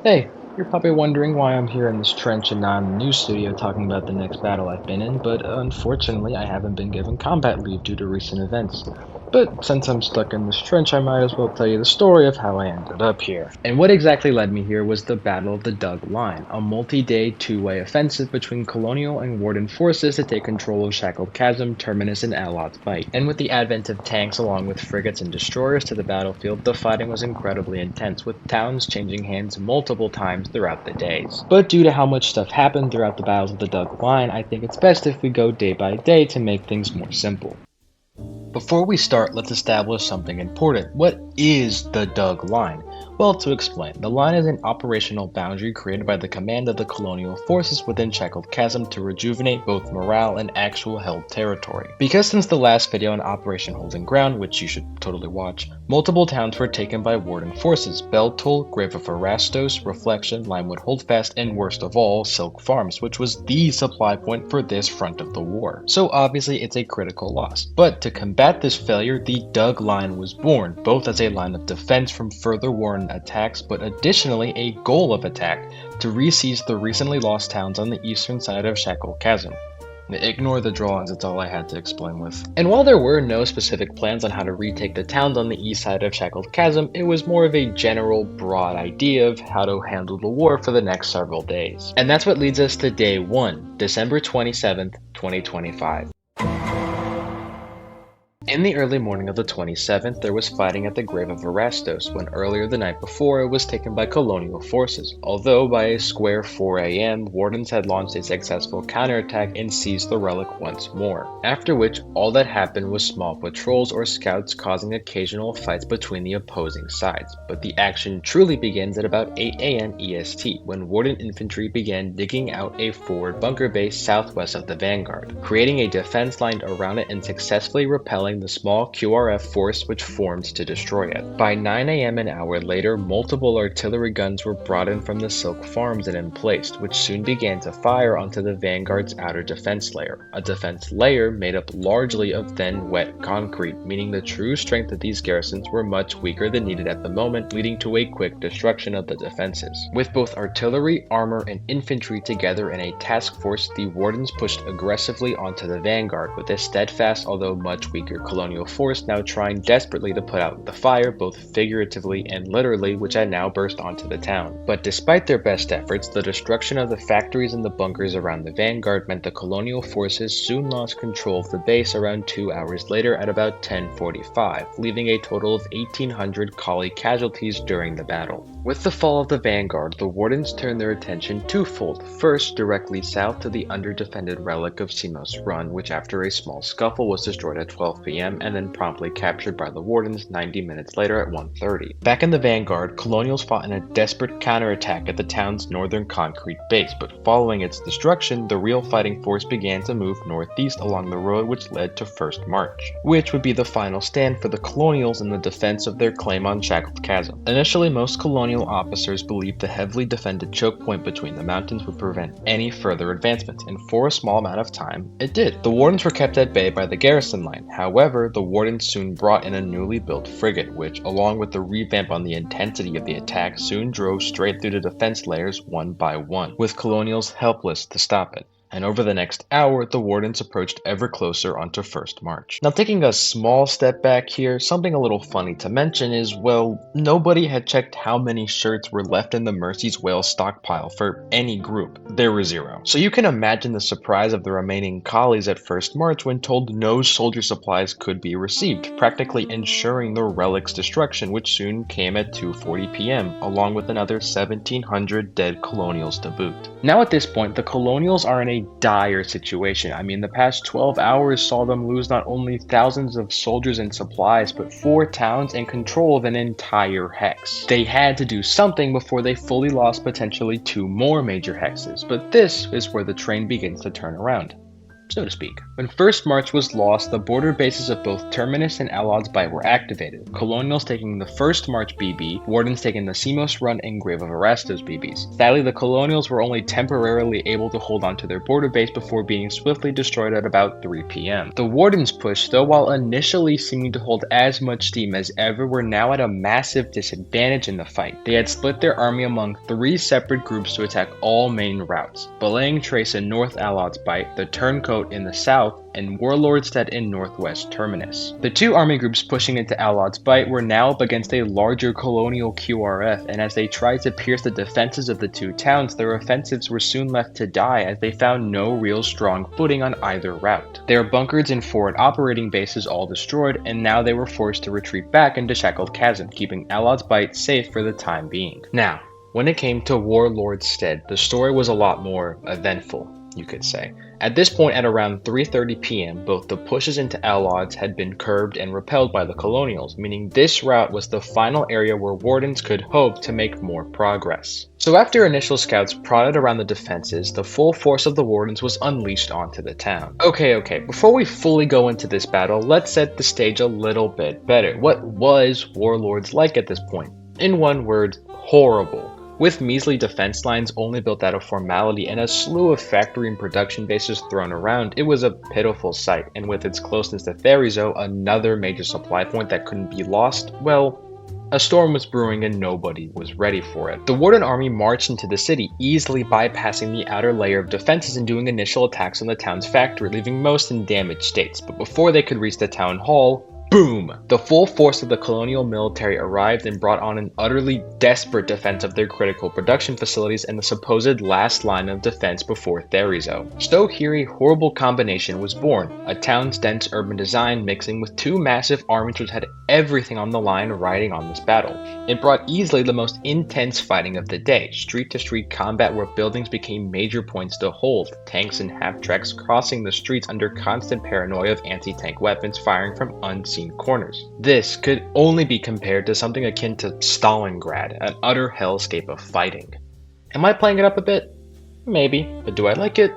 Hey, you're probably wondering why I'm here in this trench and not in the news studio talking about the next battle I've been in, but unfortunately I haven't been given combat leave due to recent events. But since I'm stuck in this trench, I might as well tell you the story of how I ended up here. And what exactly led me here was the Battle of the Dug Line, a multi-day two-way offensive between Colonial and Warden forces to take control of Shackled Chasm, Terminus, and Alot's Bight. And with the advent of tanks along with frigates and destroyers to the battlefield, the fighting was incredibly intense, with towns changing hands multiple times throughout the days. But due to how much stuff happened throughout the battles of the Dug Line, I think it's best if we go day by day to make things more simple. Before we start, let's establish something important. What is the Dug Line? Well, to explain, the line is an operational boundary created by the command of the colonial forces within Shackled Chasm to rejuvenate both morale and actual held territory. Because since the last video on Operation Holding Ground, which you should totally watch, multiple towns were taken by Warden forces: Beltol, Grave of Erastos, Reflection, Limewood Holdfast, and worst of all, Silk Farms, which was the supply point for this front of the war. So obviously it's a critical loss. But to combat this failure, the Dug Line was born, both as a line of defense from further Warden attacks, but additionally a goal of attack to re-seize the recently lost towns on the eastern side of Shackled Chasm. Ignore the drawings, it's all I had to explain with. And while there were no specific plans on how to retake the towns on the east side of Shackled Chasm, it was more of a general, broad idea of how to handle the war for the next several days. And that's what leads us to Day 1, December 27th, 2025. In the early morning of the 27th, there was fighting at the Grave of Erastos, when earlier the night before it was taken by colonial forces, although by a square 4 a.m., Wardens had launched a successful counterattack and seized the relic once more, after which all that happened was small patrols or scouts causing occasional fights between the opposing sides, but the action truly begins at about 8 a.m. EST, when Warden infantry began digging out a forward bunker base southwest of the vanguard, creating a defense line around it and successfully repelling the small QRF force which formed to destroy it. By 9 a.m. an hour later, multiple artillery guns were brought in from the Silk Farms and emplaced, which soon began to fire onto the vanguard's outer defense layer, a defense layer made up largely of then wet concrete, meaning the true strength of these garrisons were much weaker than needed at the moment, leading to a quick destruction of the defenses. With both artillery, armor, and infantry together in a task force, the Wardens pushed aggressively onto the vanguard, with a steadfast although much weaker colonial force now trying desperately to put out the fire, both figuratively and literally, which had now burst onto the town. But despite their best efforts, the destruction of the factories and the bunkers around the vanguard meant the colonial forces soon lost control of the base around 2 hours later at about 10:45, leaving a total of 1,800 collie casualties during the battle. With the fall of the vanguard, the Wardens turned their attention twofold. First, directly south to the under-defended relic of Simos Run, which after a small scuffle was destroyed at 12 p.m. and then promptly captured by the Wardens 90 minutes later at 1:30. Back in the vanguard, Colonials fought in a desperate counterattack at the town's northern concrete base, but following its destruction, the real fighting force began to move northeast along the road which led to First March, which would be the final stand for the Colonials in the defense of their claim on Shackled Chasm. Initially, most colonial officers believed the heavily defended choke point between the mountains would prevent any further advancement, and for a small amount of time, it did. The Wardens were kept at bay by the garrison line. However, the Wardens soon brought in a newly built frigate, which, along with the revamp on the intensity of the attack, soon drove straight through the defense layers one by one, with Colonials helpless to stop it. And over the next hour, the Wardens approached ever closer onto First March. Now, taking a small step back here, something a little funny to mention is, well, nobody had checked how many shirts were left in the Mercy's Whale stockpile for any group. There were 0. So you can imagine the surprise of the remaining collies at First March when told no soldier supplies could be received, practically ensuring the relic's destruction, which soon came at 2:40 p.m., along with another 1,700 dead Colonials to boot. Now at this point, the Colonials are in a dire situation. I mean, the past 12 hours saw them lose not only thousands of soldiers and supplies, but 4 towns and control of an entire hex. They had to do something before they fully lost potentially 2 more major hexes, but this is where the train begins to turn around. so to speak. When First March was lost, the border bases of both Terminus and Alod's Bight were activated, Colonials taking the First March BB, Wardens taking the Semos Run and Grave of Erastos BBs. Sadly, the Colonials were only temporarily able to hold on to their border base before being swiftly destroyed at about 3 p.m. The Wardens' push, though, while initially seeming to hold as much steam as ever, were now at a massive disadvantage in the fight. They had split their army among 3 separate groups to attack all main routes, belaying Trace in North Alod's Bight, the Turncoat in the south, and Warlordstead in northwest Terminus. The 2 army groups pushing into Alod's Bight were now up against a larger colonial QRF, and as they tried to pierce the defenses of the 2 towns, their offensives were soon left to die as they found no real strong footing on either route. Their bunkers and forward operating bases all destroyed, and now they were forced to retreat back into Shackled Chasm, keeping Alod's Bight safe for the time being. Now, when it came to Warlordstead, the story was a lot more eventful, you could say. At this point, at around 3:30 p.m., both the pushes into Alod's had been curbed and repelled by the Colonials, meaning this route was the final area where Wardens could hope to make more progress. So after initial scouts prodded around the defenses, the full force of the Wardens was unleashed onto the town. Okay, before we fully go into this battle, let's set the stage a little bit better. What was Warlords like at this point? In one word, horrible. With measly defense lines only built out of formality and a slew of factory and production bases thrown around, it was a pitiful sight, and with its closeness to Therizo, another major supply point that couldn't be lost, well, a storm was brewing and nobody was ready for it. The Warden army marched into the city, easily bypassing the outer layer of defenses and doing initial attacks on the town's factory, leaving most in damaged states. But before they could reach the town hall, boom! The full force of the colonial military arrived and brought on an utterly desperate defense of their critical production facilities and the supposed last line of defense before Therizo. So here a horrible combination was born, a town's dense urban design mixing with 2 massive armies which had everything on the line riding on this battle. It brought easily the most intense fighting of the day, street-to-street combat where buildings became major points to hold, tanks and half-tracks crossing the streets under constant paranoia of anti-tank weapons firing from unseen corners. This could only be compared to something akin to Stalingrad, an utter hellscape of fighting. Am I playing it up a bit? Maybe, but do I like it?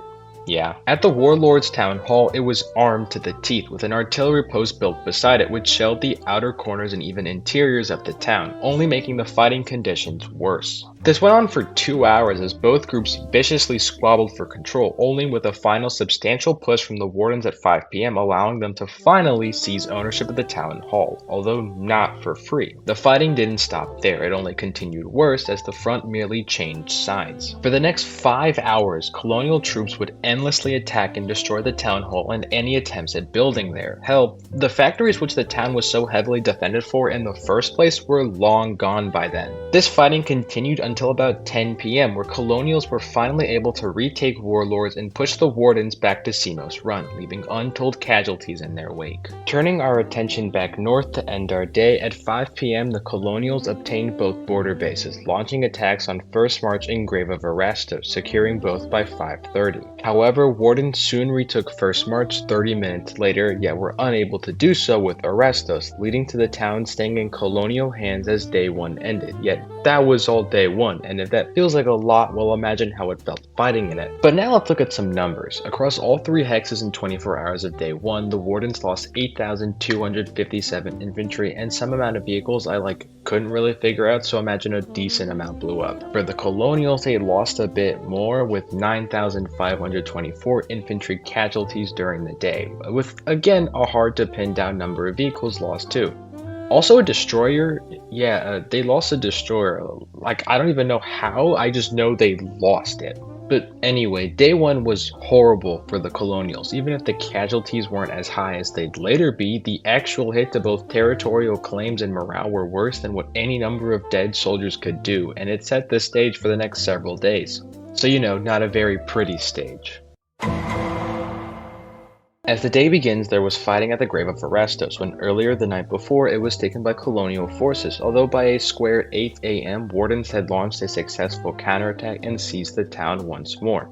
Yeah. At the Warlord's Town Hall, it was armed to the teeth, with an artillery post built beside it which shelled the outer corners and even interiors of the town, only making the fighting conditions worse. This went on for 2 hours as both groups viciously squabbled for control, only with a final substantial push from the Wardens at 5 p.m. allowing them to finally seize ownership of the town hall, although not for free. The fighting didn't stop there, it only continued worse as the front merely changed sides. For the next 5 hours, colonial troops would endlessly attack and destroy the town hall and any attempts at building there. Hell, the factories which the town was so heavily defended for in the first place were long gone by then. This fighting continued until about 10 p.m. where colonials were finally able to retake Warlords and push the Wardens back to Semos Run, leaving untold casualties in their wake. Turning our attention back north to end our day, at 5 p.m. the colonials obtained both border bases, launching attacks on First March and Grave of Erastos, securing both by 5:30. However, Wardens soon retook First March 30 minutes later, yet were unable to do so with Erastos, leading to the town staying in colonial hands as day 1 ended. Yet that was all day 1, and if that feels like a lot, well, imagine how it felt fighting in it. But now let's look at some numbers. Across all 3 hexes in 24 hours of day 1, the Wardens lost 8,257 infantry and some amount of vehicles I couldn't really figure out, so imagine a decent amount blew up. For the colonials, they lost a bit more with 9,524 infantry casualties during the day, with again a hard to pin down number of vehicles lost too. Also a destroyer, they lost a destroyer. I don't even know how, I just know they lost it. But anyway, day 1 was horrible for the colonials. Even if the casualties weren't as high as they'd later be, the actual hit to both territorial claims and morale were worse than what any number of dead soldiers could do, and it set the stage for the next several days. So not a very pretty stage. As the day begins, there was fighting at the Grave of Erastos, when earlier the night before it was taken by colonial forces, although by a square 8 a.m. Wardens had launched a successful counterattack and seized the town once more.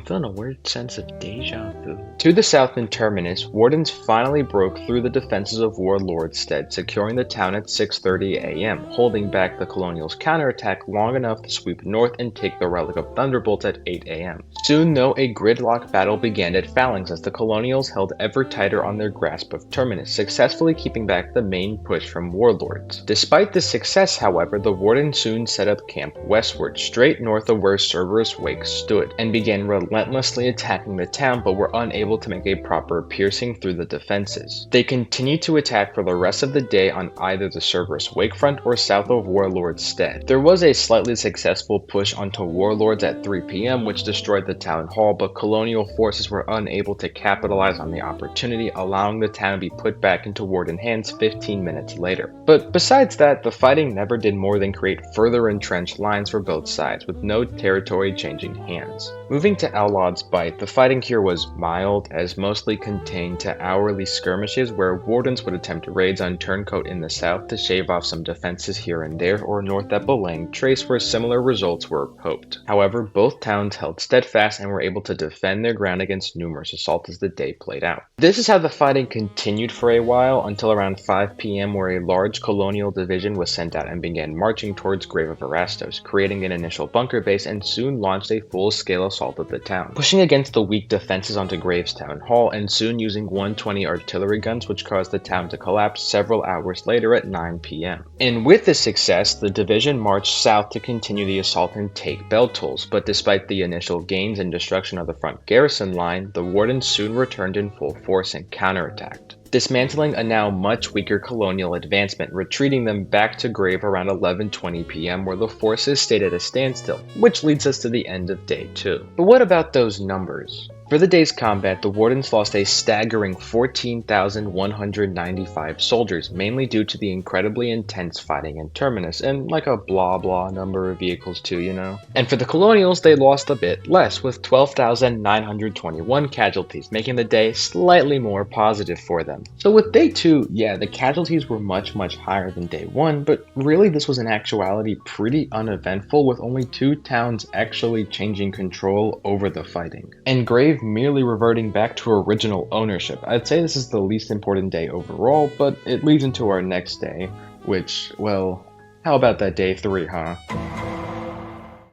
feeling a weird sense of deja vu. To the south in Terminus, Wardens finally broke through the defenses of Warlordstead, securing the town at 6:30 a.m., holding back the Colonials' counterattack long enough to sweep north and take the Relic of Thunderbolts at 8 a.m. Soon, though, a gridlock battle began at Phalanx as the Colonials held ever tighter on their grasp of Terminus, successfully keeping back the main push from Warlords. Despite this success, however, the Wardens soon set up camp westward, straight north of where Cerberus Wake stood, and began relentlessly attacking the town, but were unable to make a proper piercing through the defenses. They continued to attack for the rest of the day on either the Cerberus Wake front or south of Warlordstead. There was a slightly successful push onto Warlords at 3 p.m., which destroyed the town hall, but colonial forces were unable to capitalize on the opportunity, allowing the town to be put back into Warden hands 15 minutes later. But besides that, the fighting never did more than create further entrenched lines for both sides, with no territory changing hands. Moving to Outlaws Bite, the fighting here was mild, as mostly contained to hourly skirmishes where Wardens would attempt raids on Turncoat in the south to shave off some defenses here and there, or north at Belang Trace where similar results were hoped. However, both towns held steadfast and were able to defend their ground against numerous assaults as the day played out. This is how the fighting continued for a while, until around 5 p.m. where a large colonial division was sent out and began marching towards Grave of Erastos, creating an initial bunker base and soon launched a full-scale assault of the town, pushing against the weak defenses onto Graves Town Hall and soon using 120 artillery guns, which caused the town to collapse several hours later at 9 p.m. And with this success, the division marched south to continue the assault and take Beltolls, but despite the initial gains and destruction of the front garrison line, the Wardens soon returned in full force and counterattacked, dismantling a now much weaker colonial advancement, retreating them back to Grave around 11:20 p.m. where the forces stayed at a standstill, which leads us to the end of day 2. But what about those numbers? For the day's combat, the Wardens lost a staggering 14,195 soldiers, mainly due to the incredibly intense fighting in Terminus, and like a blah blah number of vehicles too, you know? And for the Colonials, they lost a bit less, with 12,921 casualties, making the day slightly more positive for them. So with day 2, yeah, the casualties were much higher than day 1, but really this was in actuality pretty uneventful, with only 2 towns actually changing control over the fighting, and Grave merely reverting back to original ownership. I'd say this is the least important day overall, but it leads into our next day, which, well, how about that day 3, huh?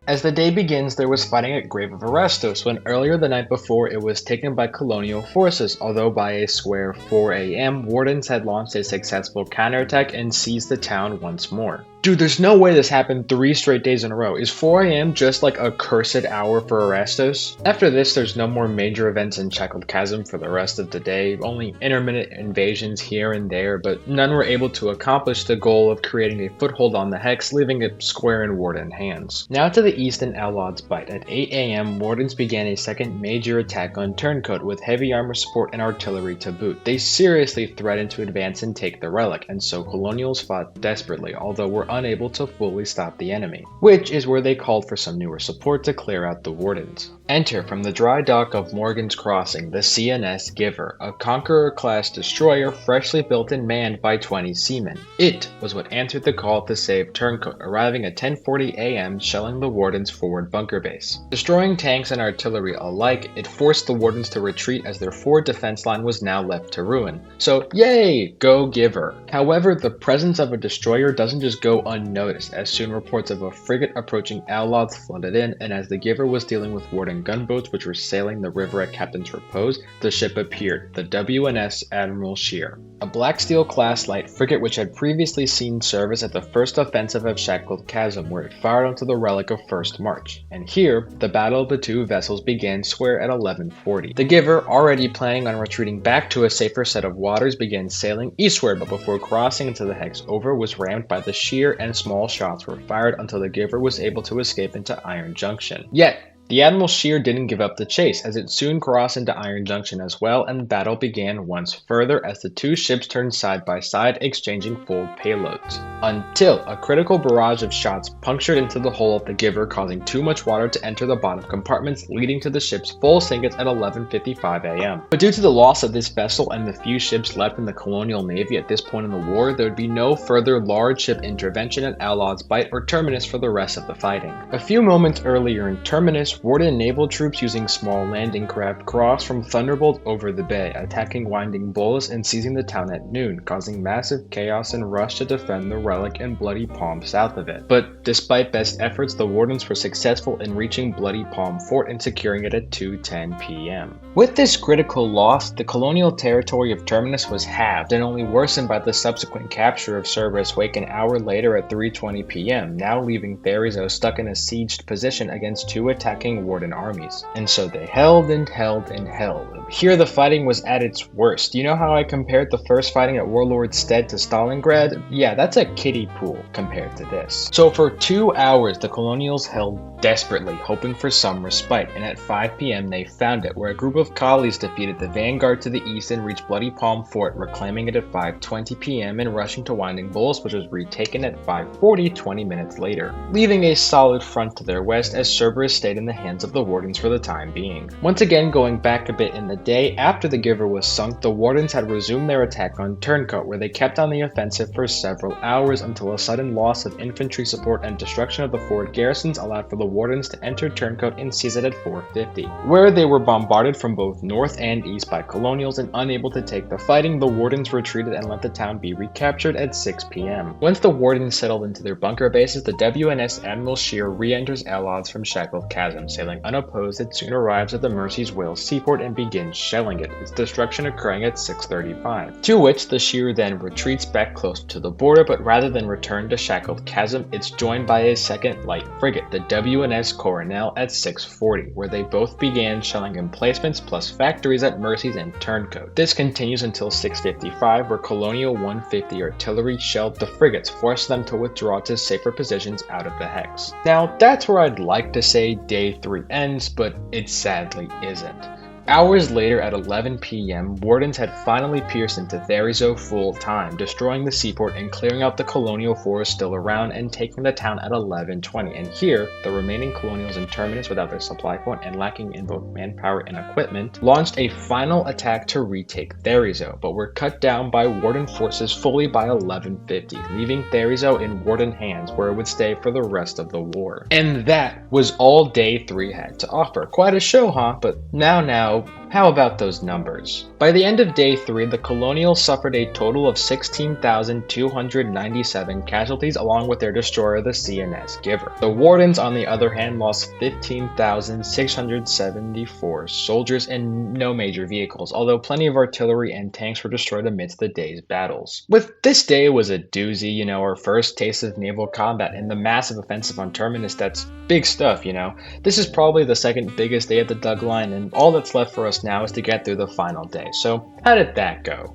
As the day begins, there was fighting at Grave of Erastos, when earlier the night before it was taken by colonial forces, although by a square 4 a.m., Wardens had launched a successful counterattack and seized the town once more. Dude, there's no way this happened 3 straight days in a row. Is 4 a.m. just like a cursed hour for Erastos? After this, there's no more major events in Shackled Chasm for the rest of the day, only intermittent invasions here and there, but none were able to accomplish the goal of creating a foothold on the Hex, leaving it square in Warden hands. Now to the east in Outlaws Bite. At 8 a.m., Wardens began a second major attack on Turncoat with heavy armor support and artillery to boot. They seriously threatened to advance and take the Relic, and so Colonials fought desperately, although were unable to fully stop the enemy, which is where they called for some newer support to clear out the Wardens. Enter from the dry dock of Morgan's Crossing the CNS Giver, a Conqueror-class destroyer freshly built and manned by 20 seamen. It was what answered the call to save Turncoat, arriving at 10:40 a.m. shelling the Wardens' forward bunker base. Destroying tanks and artillery alike, it forced the Wardens to retreat as their forward defense line was now left to ruin. So yay, go Giver! However, the presence of a destroyer doesn't just go unnoticed, as soon reports of a frigate approaching Outlaws flooded in, and as the Giver was dealing with Warden gunboats which were sailing the river at Captain's Repose, the ship appeared, the WNS Admiral Shear, a Black Steel class light frigate which had previously seen service at the first offensive of Shackled Chasm, where it fired onto the Relic of First March. And here, the battle of the two vessels began square at 11:40. The Giver, already planning on retreating back to a safer set of waters, began sailing eastward, but before crossing into the Hex over was rammed by the Shear, and small shots were fired until the Giver was able to escape into Iron Junction. Yet, the Admiral Shear didn't give up the chase, as it soon crossed into Iron Junction as well, and the battle began once further as the two ships turned side by side, exchanging full payloads, until a critical barrage of shots punctured into the hull of the Giver, causing too much water to enter the bottom compartments, leading to the ship's full sinkings at 11:55 a.m. But due to the loss of this vessel and the few ships left in the Colonial Navy at this point in the war, there would be no further large ship intervention at Outlaws Bite or Terminus for the rest of the fighting. A few moments earlier in Terminus, Warden naval troops using small landing craft crossed from Thunderbolt over the bay, attacking Winding Bolus and seizing the town at noon, causing massive chaos and rush to defend the Relic and Bloody Palm south of it. But despite best efforts, the Wardens were successful in reaching Bloody Palm Fort and securing it at 2:10 p.m. With this critical loss, the colonial territory of Terminus was halved and only worsened by the subsequent capture of Cerberus Wake an hour later at 3:20 p.m., now leaving Therizo stuck in a sieged position against two attacking Warden armies. And so they held and held and held. Here the fighting was at its worst. You know how I compared the first fighting at Warlord's Stead to Stalingrad? Yeah, that's a kiddie pool compared to this. So for 2 hours, the colonials held desperately, hoping for some respite, and at 5 p.m. they found it, where a group of collies defeated the vanguard to the east and reached Bloody Palm Fort, reclaiming it at 5:20 p.m. and rushing to Winding Bolus, which was retaken at 5:40, 20 minutes later, leaving a solid front to their west as Cerberus stayed in the hands of the Wardens for the time being. Once again, going back a bit in the day, after the Giver was sunk, the Wardens had resumed their attack on Turncoat, where they kept on the offensive for several hours until a sudden loss of infantry support and destruction of the forward garrisons allowed for the Wardens to enter Turncoat and seize it at 4:50, where they were bombarded from both north and east by colonials, and unable to take the fighting, the Wardens retreated and let the town be recaptured at 6 p.m. Once the Wardens settled into their bunker bases, the WNS Admiral Scheer re-enters Allods from Shackled Chasm. Sailing unopposed, it soon arrives at the Mercy's Whale seaport and begins shelling it, its destruction occurring at 6:35. To which the Scheer then retreats back close to the border, but rather than return to Shackled Chasm, it's joined by a second light frigate, the WNS Coronel, at 6:40, where they both began shelling emplacements plus factories at Mercy's and Turncoat. This continues until 6:55, where Colonial 150 artillery shelled the frigates, forcing them to withdraw to safer positions out of the Hex. Now, that's where I'd like to say Day 3 ends, but it sadly isn't. Hours later at 11 p.m., Wardens had finally pierced into Therizo full time, destroying the seaport and clearing out the colonial force still around and taking the town at 11:20. And here, the remaining colonials in Terminus without their supply point and lacking in both manpower and equipment, launched a final attack to retake Therizo, but were cut down by Warden forces fully by 11:50, leaving Therizo in Warden hands, where it would stay for the rest of the war. And that was all Day 3 had to offer. Quite a show, huh? But now, how about those numbers? By the end of Day 3, the Colonials suffered a total of 16,297 casualties along with their destroyer, the CNS Giver. The Wardens, on the other hand, lost 15,674 soldiers and no major vehicles, although plenty of artillery and tanks were destroyed amidst the day's battles. With this day was a doozy, our first taste of naval combat and the massive offensive on Terminus. That's big stuff, This is probably the second biggest day at the Dug Line, and all that's left for us now is to get through the final day. So how did that go?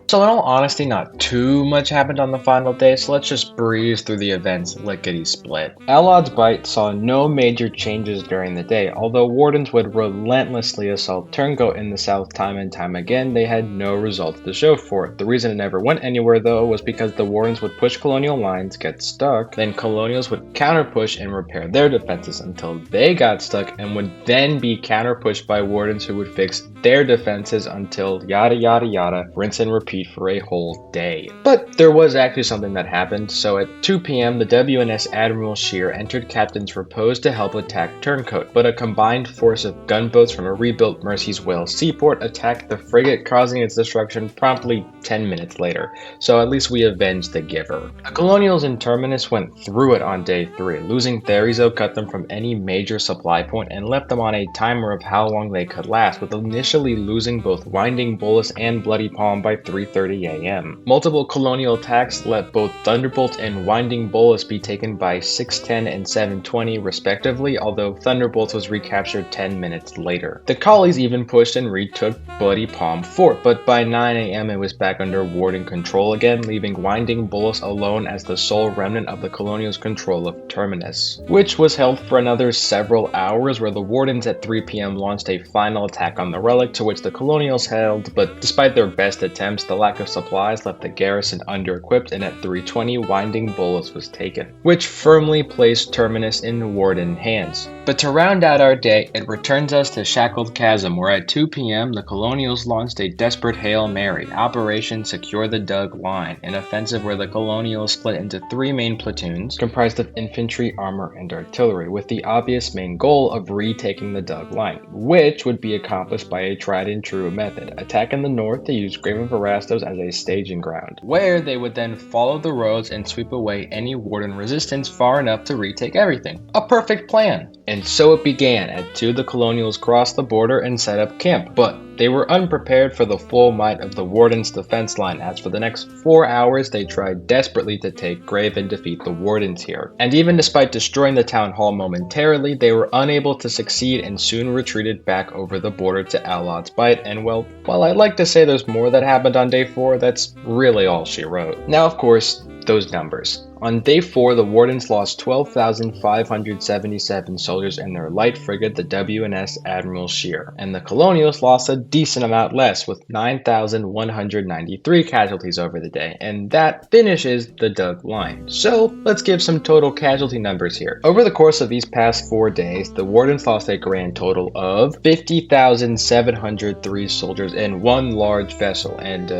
So in all honesty, not too much happened on the final day, so let's just breeze through the events lickety-split. Alod's Bite saw no major changes during the day. Although Wardens would relentlessly assault Turncoat in the south time and time again, they had no results to show for it. The reason it never went anywhere though was because the Wardens would push colonial lines, get stuck, then colonials would counter-push and repair their defenses until they got stuck and would then be counter-pushed by Wardens who would fix their defenses until yada yada yada, rinse and repeat for a whole day. But there was actually something that happened, so at 2 p.m. the WNS Admiral Scheer entered Captain's Repose to help attack Turncoat, but a combined force of gunboats from a rebuilt Mercy's Whale seaport attacked the frigate, causing its destruction promptly 10 minutes later, so at least we avenged the Giver. The Colonials in Terminus went through it on Day 3, losing Therizo cut them from any major supply point and left them on a timer of how long they could last, with initially losing both Winding Bolus and Bloody Palm by 3:30 a.m. Multiple colonial attacks let both Thunderbolt and Winding Bolus be taken by 6:10 and 7:20 respectively, although Thunderbolt was recaptured 10 minutes later. The Collies even pushed and retook Bloody Palm Fort, but by 9 a.m. it was back under Warden control again, leaving Winding Bolus alone as the sole remnant of the Colonials' control of Terminus, which was held for another several hours, where the Wardens at 3 p.m. launched a final attack on the Relic relic to which the colonials held, but despite their best attempts, the lack of supplies left the garrison under-equipped, and at 3:20, Winding Bullets was taken, which firmly placed Terminus in Warden hands. But to round out our day, it returns us to Shackled Chasm, where at 2 p.m. the colonials launched a desperate Hail Mary, Operation Secure the Dug Line, an offensive where the colonials split into 3 main platoons, comprised of infantry, armor, and artillery, with the obvious main goal of retaking the Dug Line, which would be accomplished by a tried-and-true method: attack in the north to use Grave of Erastos as a staging ground, where they would then follow the roads and sweep away any Warden resistance far enough to retake everything. A perfect plan! And so it began. At 2, the colonials crossed the border and set up camp, but they were unprepared for the full might of the Warden's defense line, as for the next 4 hours they tried desperately to take Grave and defeat the Wardens here. And even despite destroying the town hall momentarily, they were unable to succeed and soon retreated back over the border to Alod's Bight, and well, while I'd like to say there's more that happened on day 4, that's really all she wrote. Now, of course, those numbers. On day 4, the Wardens lost 12,577 soldiers in their light frigate, the WNS Admiral Scheer, and the colonials lost a decent amount less, with 9,193 casualties over the day, and that finishes the Dug Line. So let's give some total casualty numbers here. Over the course of these past 4 days, the Wardens lost a grand total of 50,703 soldiers in 1 large vessel, and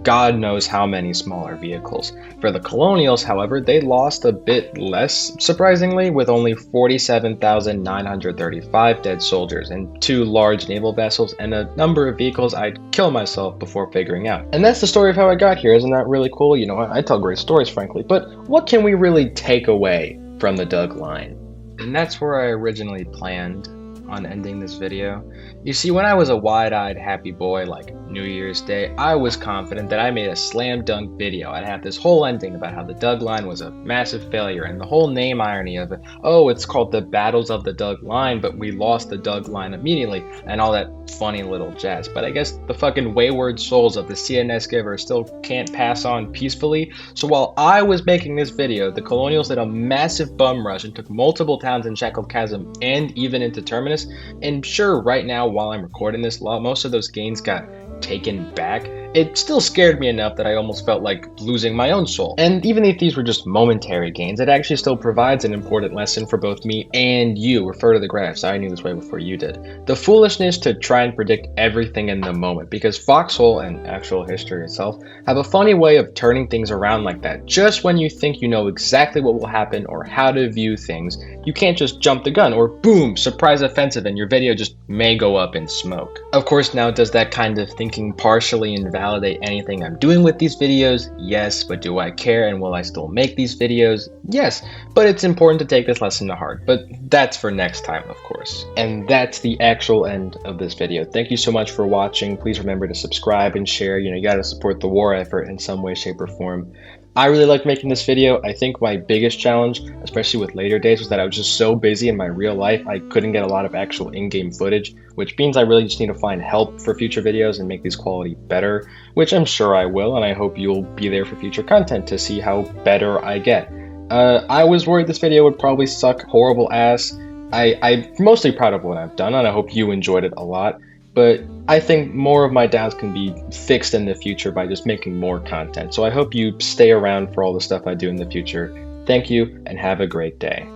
God knows how many smaller vehicles. For the colonials, however, they lost a bit less, surprisingly, with only 47,935 dead soldiers and 2 large naval vessels and a number of vehicles I'd kill myself before figuring out. And that's the story of how I got here. Isn't that really cool? You know, I tell great stories, frankly, but what can we really take away from the Dug Line? And that's where I originally planned on ending this video. You see, when I was a wide-eyed happy boy like New Year's Day, I was confident that I made a slam dunk video. I'd have this whole ending about how the Dug Line was a massive failure, and the whole name irony of it. Oh, it's called the Battles of the Dug Line, but we lost the Dug Line immediately, and all that funny little jazz. But I guess the fucking wayward souls of the CNS giver still can't pass on peacefully. So while I was making this video, the colonials did a massive bum rush and took multiple towns in Shackled Chasm and even into Terminus. And sure, right now while I'm recording this, most of those gains got taken back. It still scared me enough that I almost felt like losing my own soul. And even if these were just momentary gains, it actually still provides an important lesson for both me and you. Refer to the graphs. I knew this way before you did. The foolishness to try and predict everything in the moment, because Foxhole and actual history itself have a funny way of turning things around like that. Just when you think you know exactly what will happen or how to view things, you can't just jump the gun or boom, surprise offensive, and your video just may go up in smoke. Of course, now does that kind of thinking partially invalidate anything I'm doing with these videos? Yes, but do I care, and will I still make these videos? Yes, but it's important to take this lesson to heart, but that's for next time, of course. And that's the actual end of this video. Thank you so much for watching. Please remember to subscribe and share. You gotta support the war effort in some way, shape, or form. I really liked making this video. I think my biggest challenge, especially with later days, was that I was just so busy in my real life, I couldn't get a lot of actual in-game footage, which means I really just need to find help for future videos and make these quality better, which I'm sure I will, and I hope you'll be there for future content to see how better I get. I was worried this video would probably suck horrible ass. I'm mostly proud of what I've done, and I hope you enjoyed it a lot. But I think more of my downs can be fixed in the future by just making more content. So I hope you stay around for all the stuff I do in the future. Thank you, and have a great day.